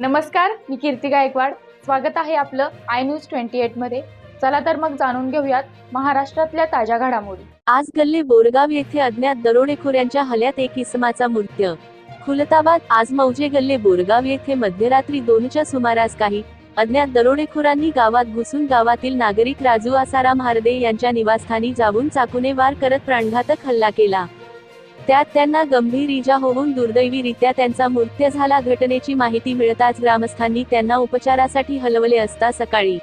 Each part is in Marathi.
नमस्कार, मी कीर्ती गायकवाड. स्वागत आहे आपलं आय न्यूज 28 मध्ये. चला तर मग जाणून घेऊयात महाराष्ट्रातल्या ताज्या घडामोडी. आज गल्ले बोरगाव येथे अज्ञात दरोडेखोरांच्या हल्ल्यात एक इसमाचा मृत्यू. खुलताबाद. आज मौजे गल्ले बोरगाव येथे मध्यरात्री 2च्या सुमारास काही अज्ञात दरोडेखोरांनी गावात घुसून गावातील नागरिक राजू आसाराम हार्दे यांच्या निवासस्थानी जाऊन चाकूने वार करत प्राणघातक हल्ला केला. त्यात त्यांना गंभीर इजा होऊन दुर्दैवीरित्या त्यांचा मृत्यू झाला. घटनेची माहिती मिळताच ग्रामस्थांनी त्यांना उपचारासाठी हलवले असता सकाळी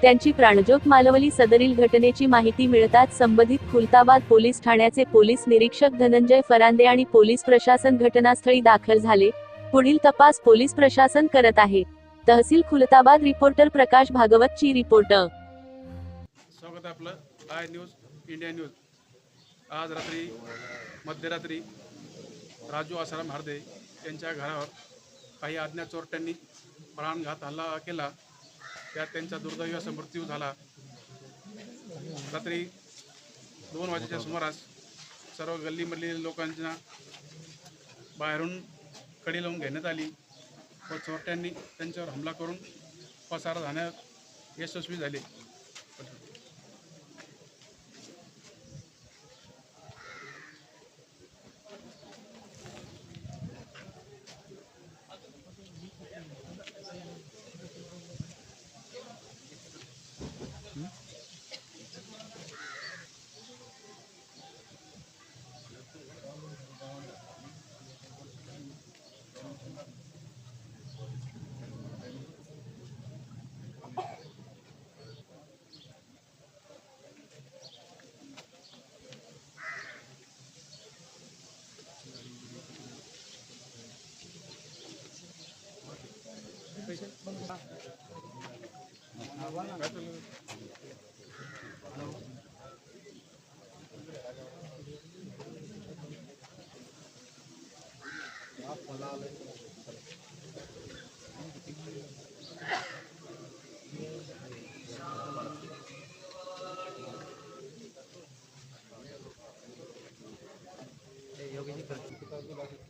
त्यांची प्राणज्योत मालवली. सदरील घटनेची माहिती मिळताच संबंधित खुलताबाद पोलीस ठाण्याचे पोलीस निरीक्षक धनंजय फरांदे आणि पोलीस प्रशासन घटनास्थळी दाखल झाले. पुढील तपास पोलीस प्रशासन करत आहे. तहसील खुलताबाद. रिपोर्टर प्रकाश भागवतची रिपोर्ट. स्वागत आहे आपलं आय न्यूज इंडिया न्यूज. आज मध्यरात्री राजू आसाराम हार्दे यांच्या घरावर काही अज्ञात चोरट्यांनी प्राणघात हल्ला केला. त्यात त्यांचा दुर्दैवी असा मृत्यू झाला. रात्री 2 वाजेच्या सुमारास सर्व गल्लीमधील लोकांना बाहेरून कडी लावून घेण्यात आली व चोरट्यांनी त्यांच्यावर हमला करून पसार जाण्यात यशस्वी झाले.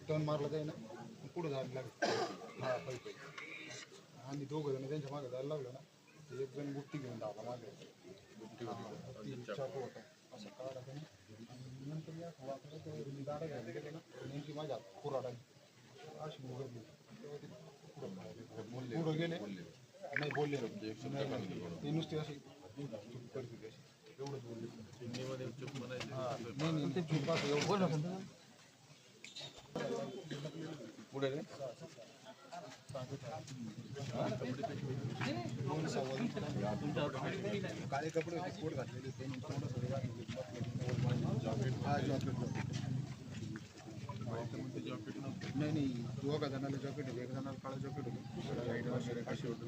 टर्न मारला जाईल ना पुढे जायला लागेल. हा पहिले आणि दोघं जण त्यांच्या मागे जायला लागलं ना, एक जण बुट्टी घेऊन धावला मागे. चाकू होता असं काढा आणि नंतर या दाडा घ्यायला गेले ना, नेमकी माझ्या पुराडा अशी उघडली. पुढं गेले नाही बोलले ते नुसते अशी परिस्थिती अशी एवढंच बोलले. नाही ते चूप असं एवढं पुढे काळे कपडे होते, कोट घातलेले होते, नाही दोघा जणाला जॉकेट होते, एक जणाला काळं जॉकेट होतं, वगैरे काशी होतं.